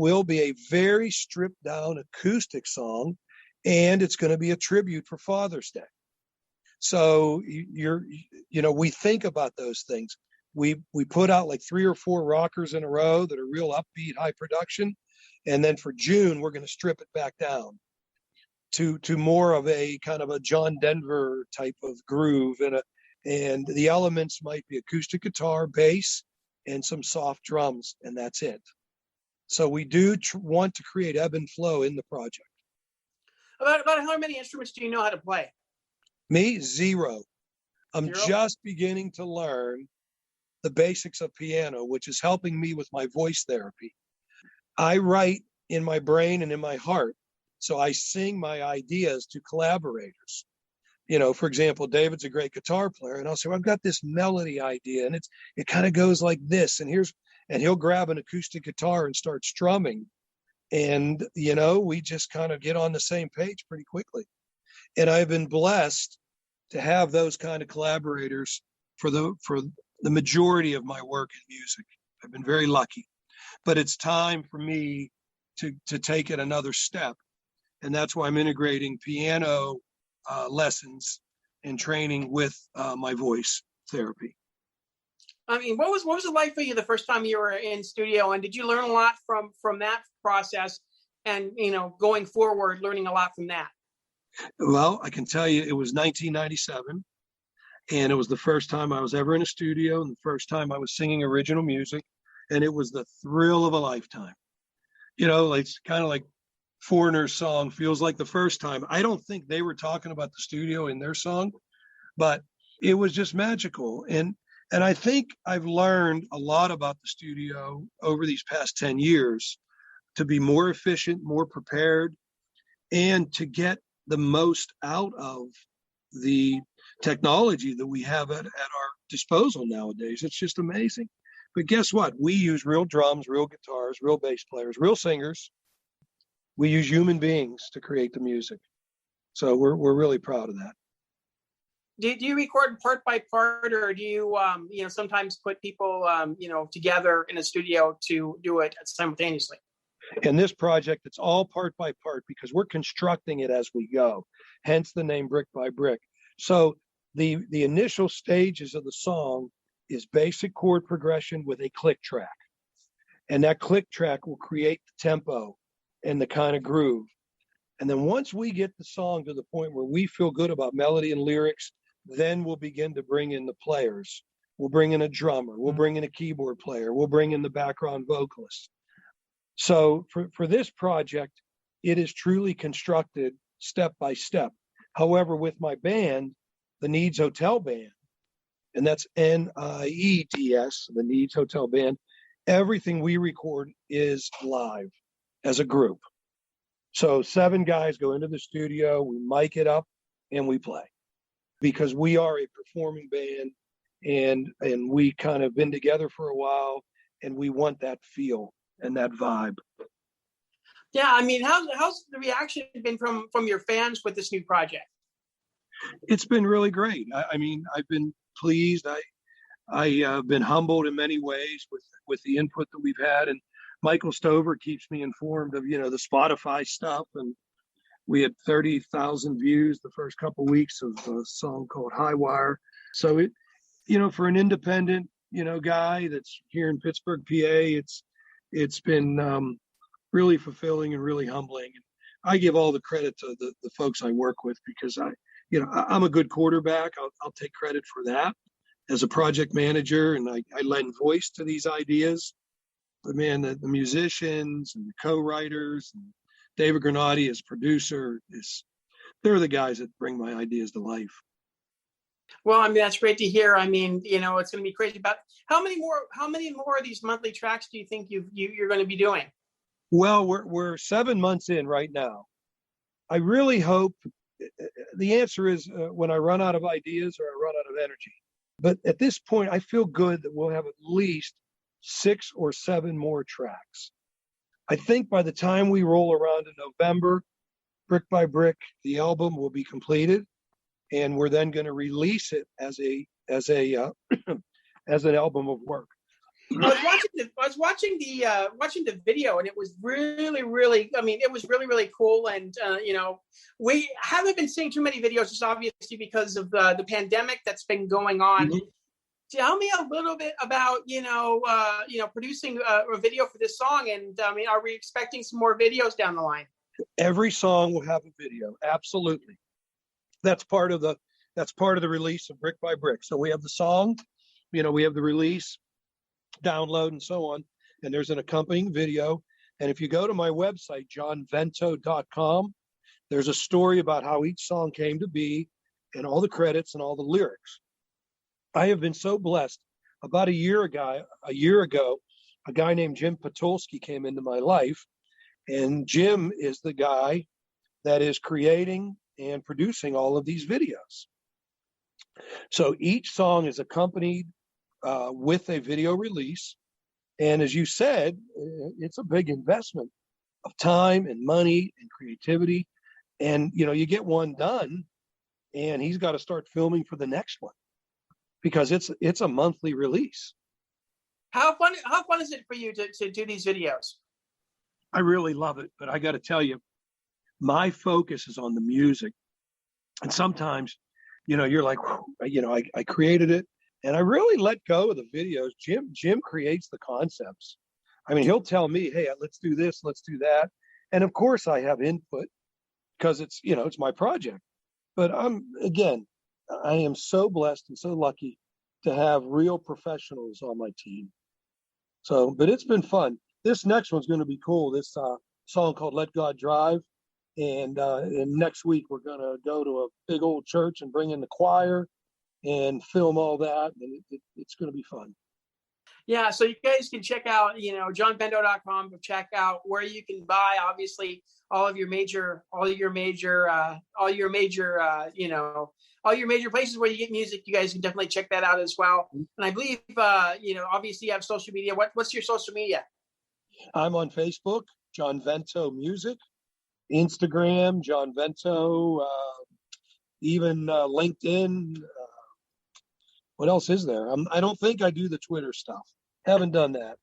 will be a very stripped down acoustic song, and it's going to be a tribute for Father's Day. So we think about those things. We put out like 3 or 4 rockers in a row that are real upbeat, high production. And then for June, we're going to strip it back down to more of a kind of a John Denver type of groove. And the elements might be acoustic guitar, bass, and some soft drums, and that's it. So we do want to create ebb and flow in the project. About how many instruments do you know how to play? Me, 0. I'm 0? just beginning to learn the basics of piano, which is helping me with my voice therapy. I write in my brain and in my heart, so I sing my ideas to collaborators. For example, David's a great guitar player, and I'll say, well, I've got this melody idea, and it kind of goes like this, and he'll grab an acoustic guitar and start strumming, and we just kind of get on the same page pretty quickly. And I've been blessed to have those kind of collaborators for the majority of my work in music. I've been very lucky, but it's time for me to take it another step, and that's why I'm integrating piano lessons and training with my voice therapy. I mean, what was it like for you the first time you were in studio, and did you learn a lot from that process, and going forward learning a lot from that? Well, I can tell you it was 1997, and it was the first time I was ever in a studio and the first time I was singing original music, and it was the thrill of a lifetime. It's kind of like Foreigner's song, Feels Like the First Time. I don't think they were talking about the studio in their song, but it was just magical. And I think I've learned a lot about the studio over these past 10 years to be more efficient, more prepared, and to get the most out of the technology that we have at our disposal nowadays. It's just amazing. But guess what? We use real drums, real guitars, real bass players, real singers. We use human beings to create the music. So we're really proud of that. Do you record part by part, or do you sometimes put people together in a studio to do it simultaneously? In this project, it's all part by part because we're constructing it as we go, hence the name Brick by Brick. So the initial stages of the song is basic chord progression with a click track. And that click track will create the tempo and the kind of groove. And then once we get the song to the point where we feel good about melody and lyrics, then we'll begin to bring in the players. We'll bring in a drummer. We'll bring in a keyboard player. We'll bring in the background vocalist. So for this project, it is truly constructed step by step. However, with my band, the Needs Hotel Band, and that's NIEDS, the Needs Hotel Band, everything we record is live as a group. So 7 guys go into the studio, we mic it up, and we play. Because we are a performing band, and we kind of been together for a while, and we want that feel and that vibe. Yeah, I mean, how's the reaction been from your fans with this new project? It's been really great. I mean, I've been pleased. I've been humbled in many ways with the input that we've had, and Michael Stover keeps me informed of the Spotify stuff, and we had 30,000 views the first couple of weeks of a song called High Wire. So it, for an independent guy that's here in Pittsburgh, PA, it's been really fulfilling and really humbling. I give all the credit to the folks I work with because I'm a good quarterback. I'll take credit for that as a project manager, and I lend voice to these ideas. But man, the musicians and the co-writers and David Granati as producer, they're the guys that bring my ideas to life. Well, I mean, that's great to hear. I mean, it's going to be crazy. But how many more of these monthly tracks do you think you're going to be doing? Well, we're 7 months in right now. I really hope the answer is when I run out of ideas or I run out of energy. But at this point, I feel good that we'll have at least 6 or 7 more tracks. I think by the time we roll around in November, Brick by Brick, the album will be completed, and we're then going to release it as an album of work. I was watching the video, and it was really, really. I mean, it was really, really cool. And we haven't been seeing too many videos, just obviously because of the pandemic that's been going on. Mm-hmm. Tell me a little bit about producing a video for this song, and are we expecting some more videos down the line? Every song will have a video, absolutely. That's part of the release of Brick by Brick. So we have the song, we have the release, download, and so on, and there's an accompanying video. And if you go to my website, johnvento.com, there's a story about how each song came to be, and all the credits and all the lyrics. I have been so blessed. About a year ago, a guy named Jim Patulski came into my life, and Jim is the guy that is creating and producing all of these videos. So each song is accompanied with a video release. And as you said, it's a big investment of time and money and creativity. And, you get one done, and he's got to start filming for the next one, because it's a monthly release. How fun is it for you to do these videos? I really love it, but I got to tell you, my focus is on the music. And sometimes, you're like, I created it, and I really let go of the videos. Jim creates the concepts. I mean, he'll tell me, hey, let's do this, let's do that. And of course I have input, because it's my project. But I am so blessed and so lucky to have real professionals on my team. So, but it's been fun. This next one's going to be cool. This song called Let God Drive. And next week, we're going to go to a big old church and bring in the choir and film all that. And it's going to be fun. Yeah, so you guys can check out, johnvento.com to check out where you can buy, obviously, all your major places where you get music. You guys can definitely check that out as well. And I believe, obviously you have social media. What's your social media? I'm on Facebook, John Vento Music, Instagram, John Vento, even LinkedIn. What else is there? I don't think I do the Twitter stuff. Haven't done that.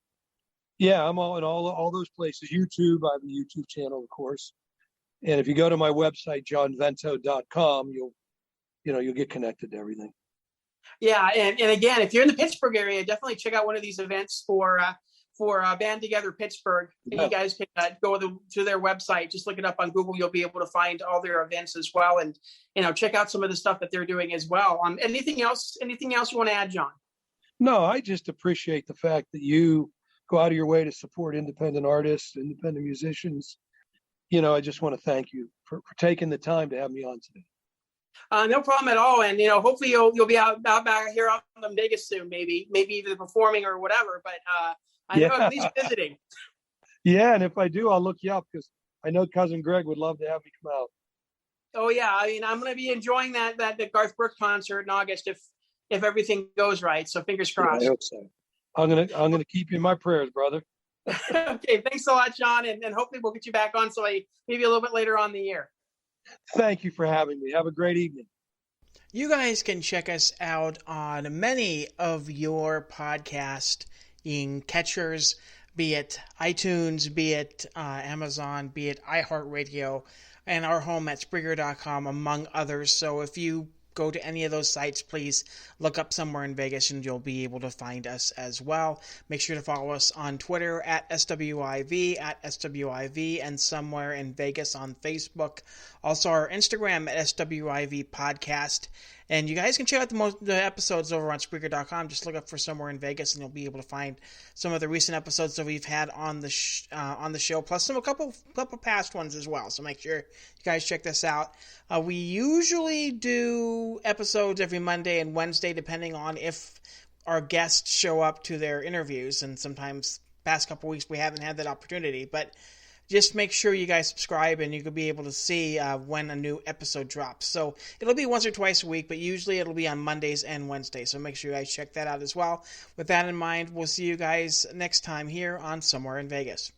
Yeah, I'm all in all those places. YouTube, I have a YouTube channel, of course. And if you go to my website, johnvento.com, you'll get connected to everything. Yeah, and again, if you're in the Pittsburgh area, definitely check out one of these events for Band Together Pittsburgh. Yeah. You guys can go to their website. Just look it up on Google. You'll be able to find all their events as well, and check out some of the stuff that they're doing as well. Anything else you want to add, John? No, I just appreciate the fact that you go out of your way to support independent artists, independent musicians. I just want to thank you for taking the time to have me on today. No problem at all. And, hopefully you'll be out back here out in Vegas soon, maybe either performing or whatever, but I know at least visiting. Yeah. And if I do, I'll look you up, because I know cousin Greg would love to have me come out. Oh yeah. I mean, I'm going to be enjoying that Garth Brooks concert in August if everything goes right. So fingers crossed. Yeah, I hope so. I'm going to keep you in my prayers, brother. Okay. Thanks a lot, John. And hopefully we'll get you back on maybe a little bit later on the year. Thank you for having me. Have a great evening. You guys can check us out on many of your podcasting catchers, be it iTunes, be it Amazon, be it iHeartRadio, and our home at Spreaker.com, among others. So if you go to any of those sites, please look up Somewhere in Vegas and you'll be able to find us as well. Make sure to follow us on Twitter at SWIV, and Somewhere in Vegas on Facebook. Also our Instagram at SWIV Podcast. And you guys can check out the episodes over on Spreaker.com. Just look up for Somewhere in Vegas, and you'll be able to find some of the recent episodes that we've had on the show, plus a couple past ones as well. So make sure you guys check this out. We usually do episodes every Monday and Wednesday, depending on if our guests show up to their interviews. And sometimes past couple weeks we haven't had that opportunity, but just make sure you guys subscribe, and you can be able to see when a new episode drops. So it'll be once or twice a week, but usually it'll be on Mondays and Wednesdays. So make sure you guys check that out as well. With that in mind, we'll see you guys next time here on Somewhere in Vegas.